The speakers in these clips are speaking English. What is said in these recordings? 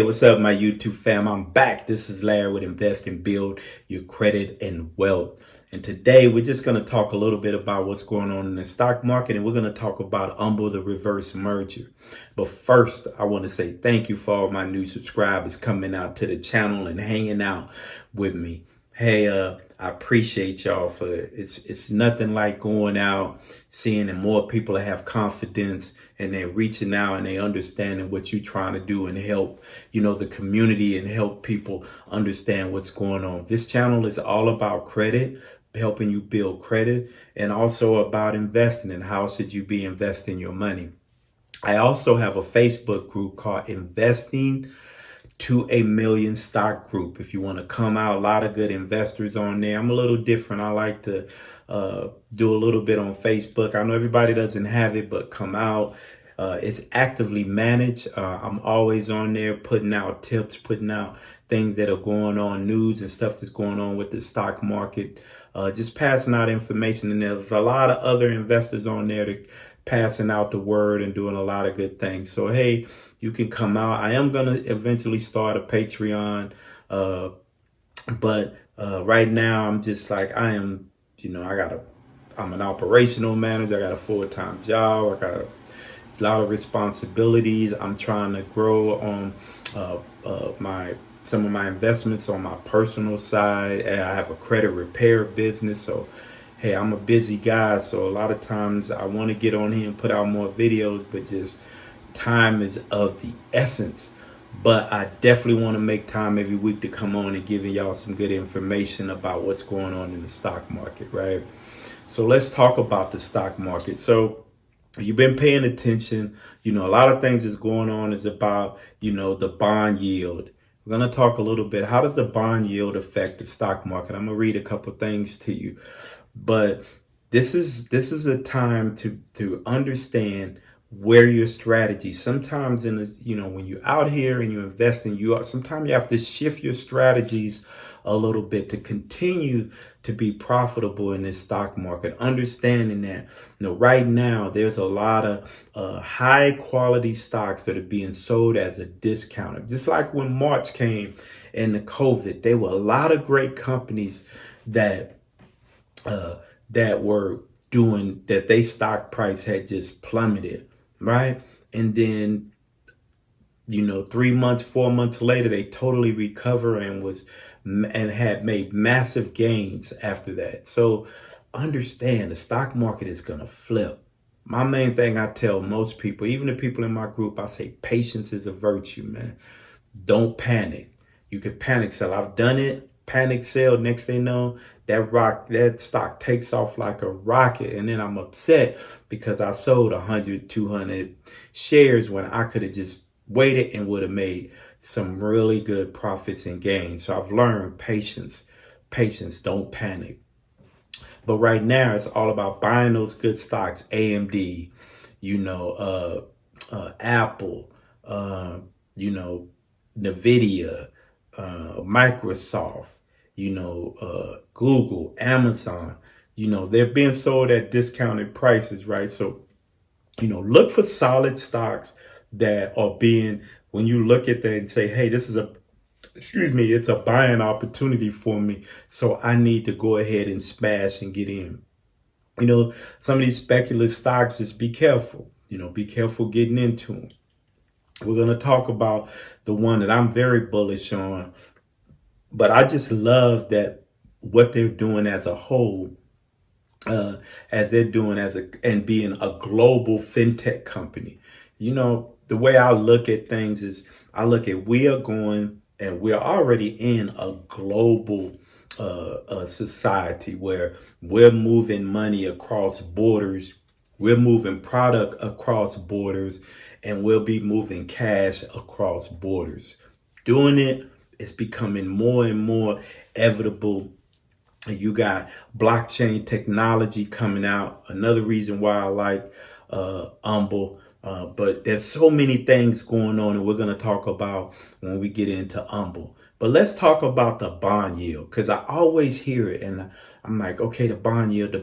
What's up, my YouTube fam? I'm back. This is Larry with Invest and Build Your Credit and Wealth. And today we're just going to talk a little bit about what's going on in the stock market, and we're going to talk about Humbl, the reverse merger. But first, I want to say thank you for all my new subscribers coming out to the channel and hanging out with me. Hey, I appreciate y'all for it's nothing like going out, seeing that more people have confidence and they're reaching out and they understanding what you're trying to do and help, the community and help people understand what's going on. This channel is all about credit, helping you build credit, and also about investing and how should you be investing your money. I also have a Facebook group called Investing to a Million Stock Group. If you want to come out, a lot of good investors on there. I'm a little different. I like to do a little bit on Facebook. I know everybody doesn't have it, but come out. It's actively managed. I'm always on there putting out tips, putting out things that are going on, news and stuff that's going on with the stock market. Just passing out information. And there's a lot of other investors on there that passing out the word and doing a lot of good things. So, hey, you can come out. I am going to eventually start a Patreon. But right now I'm just like, I'm an operational manager. I got a full-time job. I got a lot of responsibilities. I'm trying to grow on some of my investments on my personal side. And I have a credit repair business. So, hey, I'm a busy guy. So a lot of times I want to get on here and put out more videos, but just time is of the essence. But I definitely want to make time every week to come on and giving y'all some good information about what's going on in the stock market, right? So let's talk about the stock market. So you've been paying attention, a lot of things that's going on is about, the bond yield. We're going to talk a little bit. How does the bond yield affect the stock market? I'm going to read a couple things to you. But this is a time to understand where your strategy. Sometimes when you're out here and you're investing, sometimes you have to shift your strategies a little bit to continue to be profitable in this stock market. Understanding that, right now there's a lot of high quality stocks that are being sold as a discount. Just like when March came and the COVID, there were a lot of great companies that were doing that. Their stock price had just plummeted, right? And then 3 months, 4 months later, they totally recover and had made massive gains after that. So understand the stock market is going to flip. My main thing I tell most people, even the people in my group, I say patience is a virtue, man. Don't panic. You can panic sell. I've done it. Panic sell. Next thing you know, that stock takes off like a rocket. And then I'm upset because I sold 100, 200 shares when I could have just waited and would have made some really good profits and gains. So I've learned patience. Don't panic. But right now it's all about buying those good stocks. AMD, Apple, Nvidia, Microsoft, Google, Amazon, they're being sold at discounted prices, right? So, look for solid stocks that are when you look at that and say, hey, this is it's a buying opportunity for me. So I need to go ahead and smash and get in. Some of these speculative stocks, just be careful, be careful getting into them. We're going to talk about the one that I'm very bullish on, but I just love that what they're doing as a whole, as they're doing and being a global fintech company. The way I look at things is we're already in a global society where we're moving money across borders. We're moving product across borders, and we'll be moving cash across borders. Doing it's becoming more and more inevitable. You got blockchain technology coming out. Another reason why I like Humbl. But there's so many things going on, and we're going to talk about when we get into Humbl. But let's talk about the bond yield, because I always hear it and I'm like, okay, the bond yield,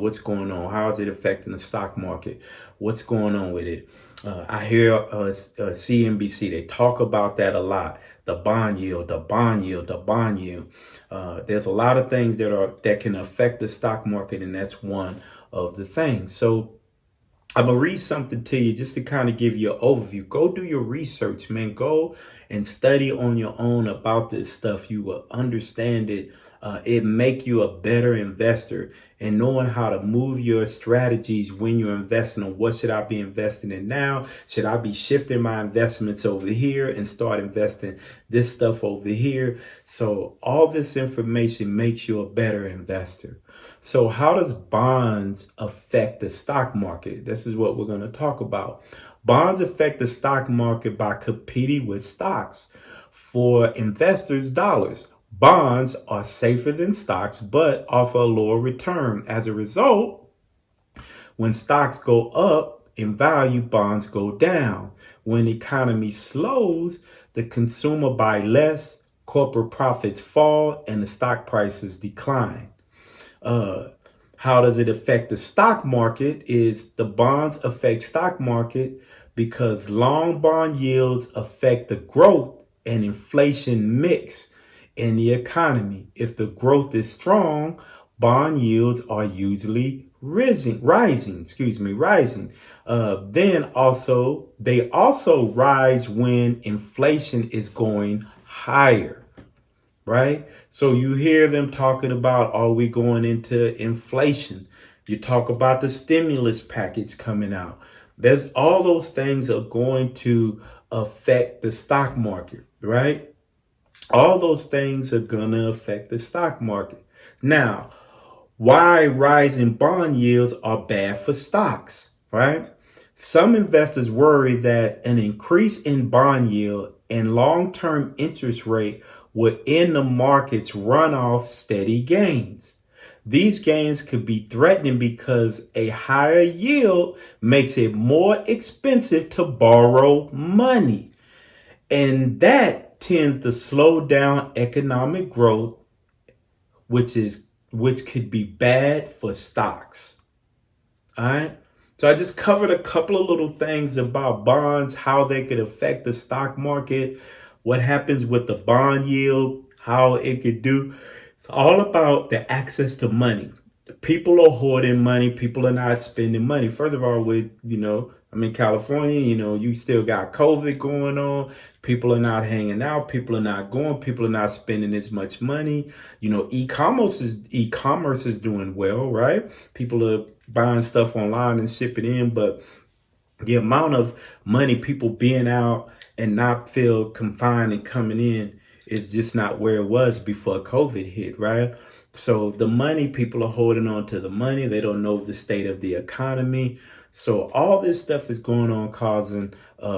what's going on? How is it affecting the stock market? What's going on with it? I hear CNBC, they talk about that a lot. The bond yield, the bond yield, the bond yield. There's a lot of things that can affect the stock market, and that's one of the things. So I'm gonna read something to you just to kind of give you an overview. Go do your research, man. Go and study on your own about this stuff. You will understand it. It make you a better investor and knowing how to move your strategies when you're investing on what should I be investing in now? Should I be shifting my investments over here and start investing this stuff over here? So all this information makes you a better investor. So how does bonds affect the stock market? This is what we're going to talk about. Bonds affect the stock market by competing with stocks for investors' dollars. Bonds are safer than stocks, but offer a lower return. As a result, when stocks go up in value, bonds go down. When the economy slows, the consumer buy less, corporate profits fall, and the stock prices decline. Uh, how does it affect the stock market? Is the bonds affect stock market because long bond yields affect the growth and inflation mix in the economy. If the growth is strong, bond yields are usually rising. Then also they also rise when inflation is going higher, right? So you hear them talking about, are we going into inflation? You talk about the stimulus package coming out. There's all those things are going to affect the stock market, right? All those things are going to affect the stock market. Now, why rising bond yields are bad for stocks, right? Some investors worry that an increase in bond yield and long-term interest rate will end the market's runoff steady gains. These gains could be threatening because a higher yield makes it more expensive to borrow money. And that tends to slow down economic growth, which could be bad for stocks. All right. So I just covered a couple of little things about bonds, how they could affect the stock market, what happens with the bond yield, how it could do. It's all about the access to money. People are hoarding money. People are not spending money. First of all, I'm in California, you still got COVID going on. People are not hanging out. People are not going. People are not spending as much money. E-commerce is doing well, right? People are buying stuff online and shipping in, but the amount of money people being out and not feel confined and coming in is just not where it was before COVID hit, right? So the money, people are holding on to the money. They don't know the state of the economy. So all this stuff is going on, causing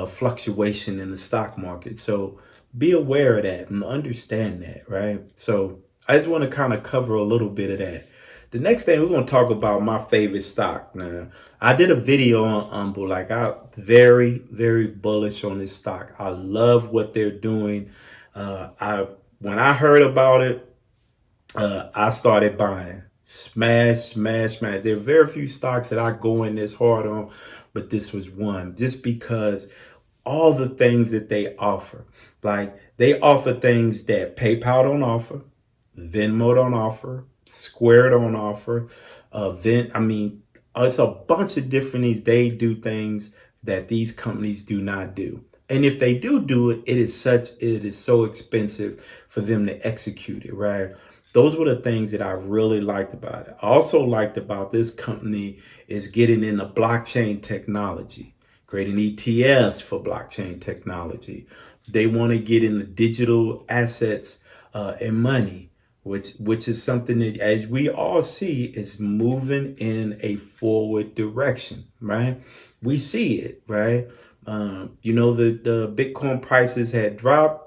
fluctuation in the stock market. So be aware of that and understand that, right? So I just want to kind of cover a little bit of that. The next thing we're going to talk about my favorite stock. Now, I did a video on Humbl. Like, I'm very, very bullish on this stock. I love what they're doing. When I heard about it, I started buying. Smash, smash, smash. There are very few stocks that I go in this hard on, but this was one. Just because all the things that they offer. Like, they offer things that PayPal don't offer, Venmo don't offer, Square don't offer. It's a bunch of different things. They do things that these companies do not do. And if they do it, it is so expensive for them to execute it, right? Those were the things that I really liked about it. I also liked about this company is getting into blockchain technology, creating ETFs for blockchain technology. They want to get into digital assets and money, which is something that, as we all see, is moving in a forward direction, right? We see it, right? The Bitcoin prices had dropped,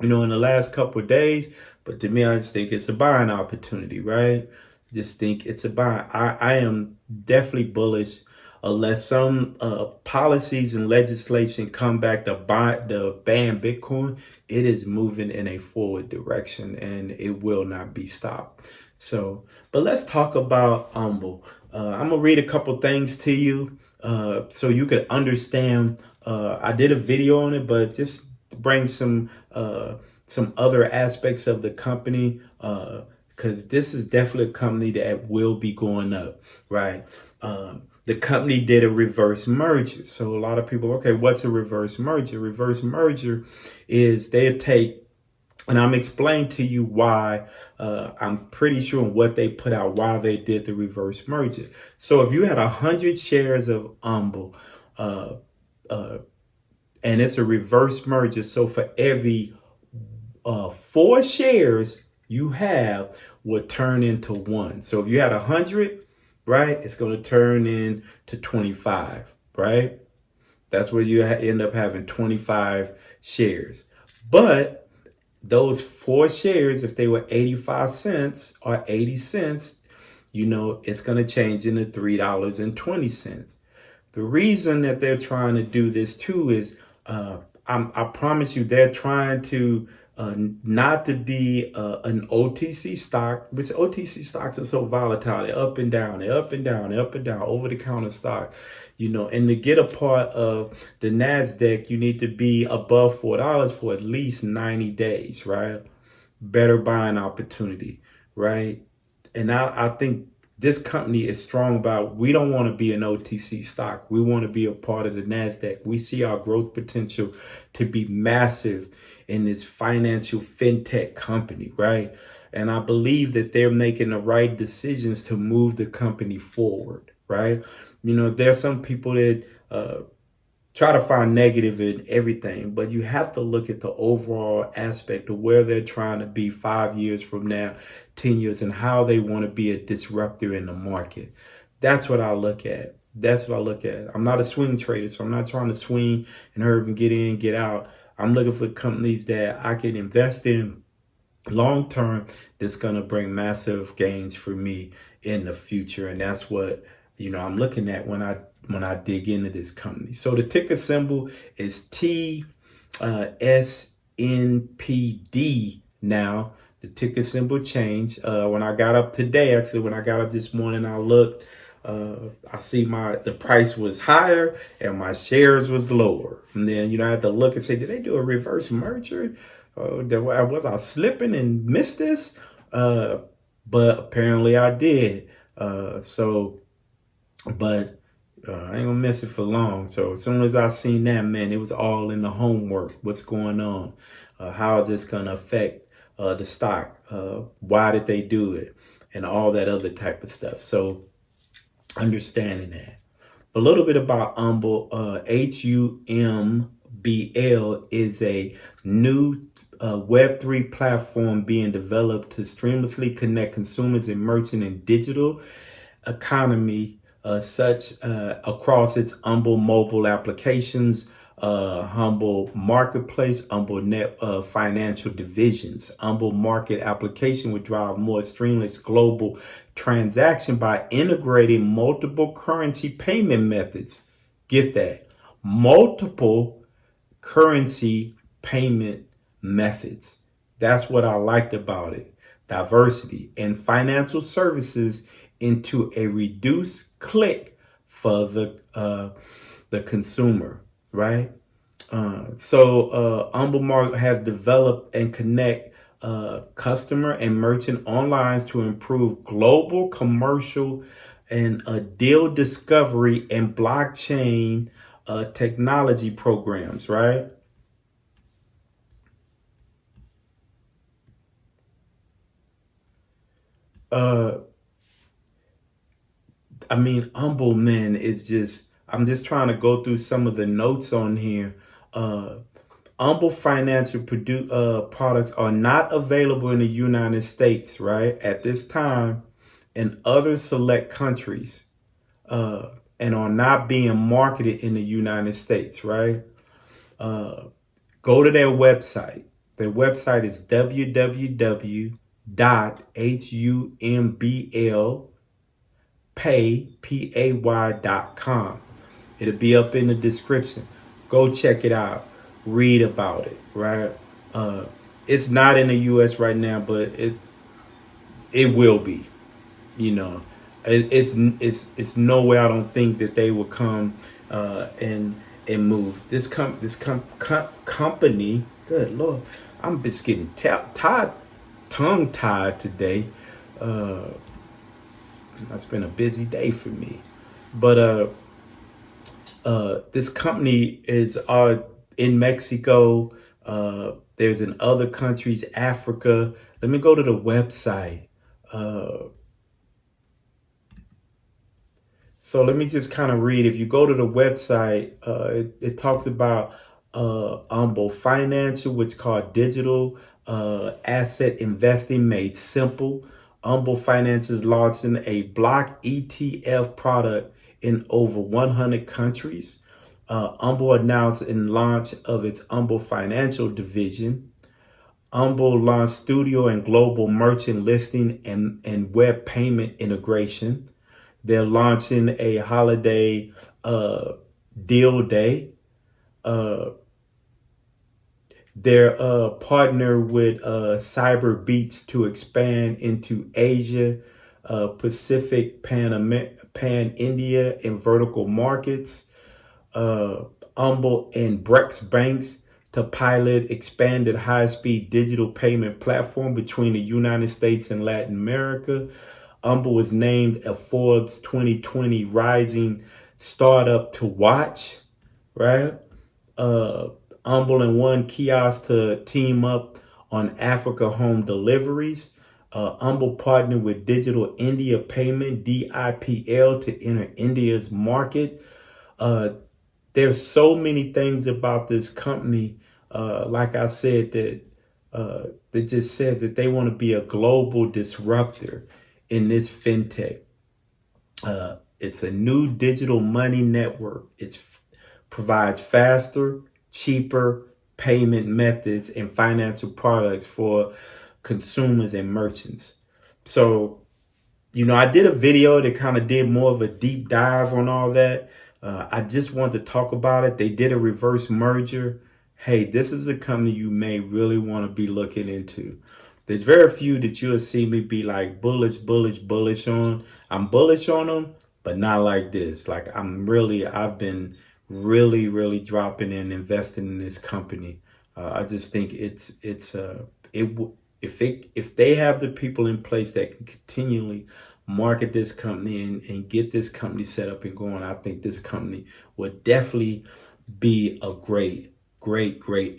in the last couple of days. But to me, I just think it's a buying opportunity, right? Just think it's a buy. I am definitely bullish unless some policies and legislation come back to ban Bitcoin. It is moving in a forward direction and it will not be stopped. So, but let's talk about Humbl. I'm gonna read a couple things to you. so you could understand. I did a video on it, but just to bring some other aspects of the company, because this is definitely a company that will be going up, right? The company did a reverse merger. So a lot of people, okay, what's a reverse merger? Reverse merger is they take, and I'm explaining to you why. I'm pretty sure what they put out, why they did the reverse merger. So if you had 100 shares of Humbl, uh, uh, and it's a reverse merger, so for every 4 shares you have would turn into one. So if you had 100, right, it's going to turn into 25, right? That's where you end up having 25 shares. But those 4 shares, if they were 85 cents or 80 cents, it's going to change into $3.20. The reason that they're trying to do this too is, I promise you, they're trying to not to be an OTC stock, which OTC stocks are so volatile. They're up and down, they're up and down, they're up and down, over the counter stock, and to get a part of the NASDAQ, you need to be above $4 for at least 90 days, right? Better buying opportunity, right? And I think this company is strong about, we don't want to be an OTC stock. We want to be a part of the NASDAQ. We see our growth potential to be massive in this financial fintech company, right? And I believe that they're making the right decisions to move the company forward, right? There's some people that try to find negative in everything, but you have to look at the overall aspect of where they're trying to be 5 years from now, 10 years, and how they want to be a disruptor in the market. That's what I look at. That's what I look at. I'm not a swing trader, so I'm not trying to swing and hurt and get in, get out. I'm looking for companies that I can invest in long term that's going to bring massive gains for me in the future, and that's what I'm looking at when I dig into this company. So the ticker symbol is TSNPD. Now the ticker symbol changed. When I got up today, actually when I got up this morning, I looked, I see the price was higher and my shares was lower. And then I had to look and say, did they do a reverse merger? Was I slipping and missed this? But apparently I did. But I ain't gonna miss it for long. So as soon as I seen that, man, it was all in the homework. What's going on? How is this gonna affect the stock? Why did they do it? And all that other type of stuff. So understanding that. A little bit about Humbl. Humbl is a new Web3 platform being developed to seamlessly connect consumers and merchants in digital economy, such across its Humbl mobile applications, Humbl Marketplace, Humbl Net financial divisions. Humbl Market application would drive more seamless global transaction by integrating multiple currency payment methods. Get that? Multiple currency payment methods. That's what I liked about it. Diversity and financial services into a reduced click for the consumer, right? So Humbl has developed and connect customer and merchant online to improve global commercial and deal discovery and blockchain technology programs, right? Humbl, man, I'm just trying to go through some of the notes on here. Humbl financial products are not available in the United States, right, at this time, in other select countries, and are not being marketed in the United States, right? Go to their website. Their website is www.humbl.com. It'll be up in the description. Go check it out. Read about it, right? It's not in the US right now, but it will be, you know. It's no way I don't think that they will come and move company. Good Lord, I'm just getting tired, tongue tied today. Uh, it's been a busy day for me, but this company is in Mexico. There's in other countries, Africa. Let me go to the website. Uh, So let me just kind of read. If you go to the website, it talks about Humbl Financial, which is called digital asset investing made simple. Humbl Finance is launching a block ETF product in over 100 countries. Humbl announced in launch of its Humbl Financial division. Humbl launched studio and global merchant listing and web payment integration. They're launching a holiday deal day. Uh, they're partner with Cyber Beats to expand into Asia, Pacific, Pan India, and vertical markets. Humbl and Brex Banks to pilot expanded high-speed digital payment platform between the United States and Latin America. Humbl was named a Forbes 2020 Rising Startup to Watch, right? Uh, Humbl and One Kiosk to team up on Africa home deliveries. Humbl partnered with Digital India Payment, DIPL, to enter India's market. Uh, there's so many things about this company, like I said, that just says that they want to be a global disruptor in this fintech. It's a new digital money network. It provides faster, cheaper payment methods and financial products for consumers and merchants. So I did a video that kind of did more of a deep dive on all that. I just wanted to talk about it. They did a reverse merger. Hey, this is a company you may really want to be looking into. There's very few that you'll see me be like bullish on. I'm bullish on them, but not like this. Like I've been really dropping in, investing in this company. I just think if they have the people in place that can continually market this company and get this company set up and going, I think this company would definitely be a great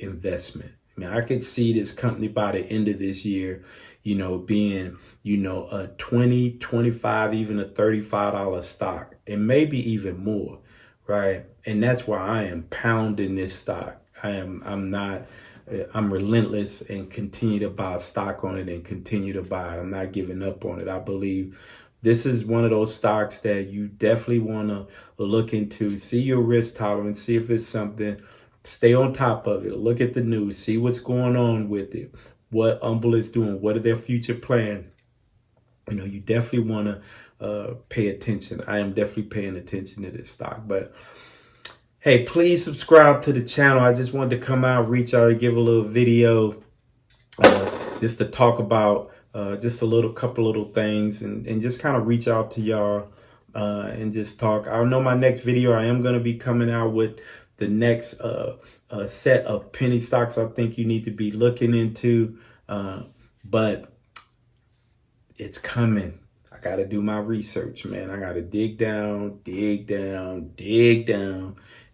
investment. I mean, I could see this company by the end of this year, being, a 20, 25, even a $35 stock, and maybe even more, right? And that's why I am pounding this stock. I'm relentless and continue to buy stock on it and continue to buy it. I'm not giving up on it. I believe this is one of those stocks that you definitely want to look into, see your risk tolerance, see if it's something, stay on top of it, look at the news, see what's going on with it, what Humbl is doing, what are their future plans. You definitely want to pay attention. I am definitely paying attention to this stock. But hey, please subscribe to the channel. I just wanted to come out, reach out, and give a little video just to talk about just a couple little things and just kind of reach out to y'all and just talk. I know my next video, I am going to be coming out with the next set of penny stocks I think you need to be looking into. But it's coming. I got to do my research, man. I got to dig down,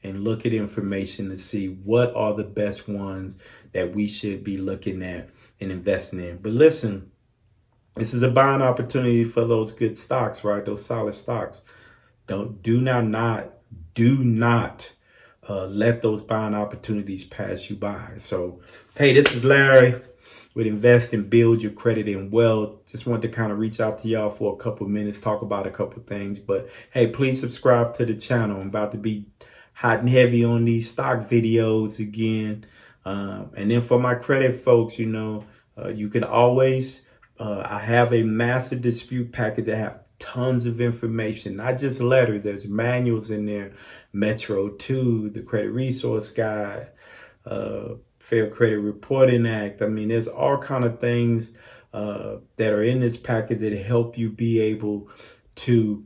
and look at information to see what are the best ones that we should be looking at and investing in. But listen, this is a buying opportunity for those good stocks, right? Those solid stocks. Do not let those buying opportunities pass you by. So, hey, this is Larry with Invest and Build Your Credit and Wealth. Just wanted to kind of reach out to y'all for a couple minutes, talk about a couple things. But hey, please subscribe to the channel. I'm about to be hot and heavy on these stock videos again. And then for my credit folks, you can always, I have a massive dispute package that have tons of information, not just letters. There's manuals in there, Metro 2, the Credit Resource Guide, Fair Credit Reporting Act. I mean, there's all kind of things that are in this package that help you be able to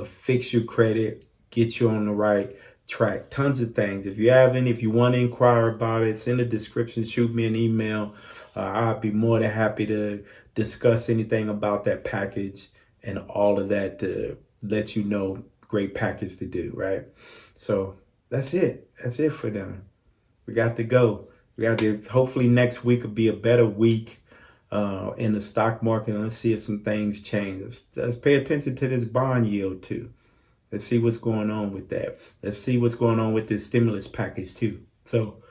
fix your credit, get you on the right track. Tons of things. If you want to inquire about it, it's in the description. Shoot me an email. I'd be more than happy to discuss anything about that package and all of that to let you know. Great package to do, right? So that's it. That's it for them. We got to go. We got to. Hopefully next week will be a better week in the stock market. And let's see if some things change. Let's pay attention to this bond yield too. Let's see what's going on with that. Let's see what's going on with this stimulus package too. So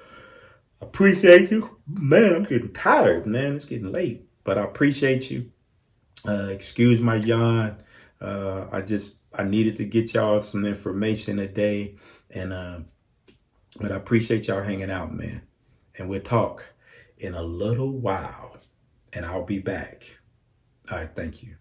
I appreciate you. Man, I'm getting tired, man. It's getting late. But I appreciate you. Excuse my yawn. I needed to get y'all some information today. And but I appreciate y'all hanging out, man. And we'll talk in a little while. And I'll be back. All right, thank you.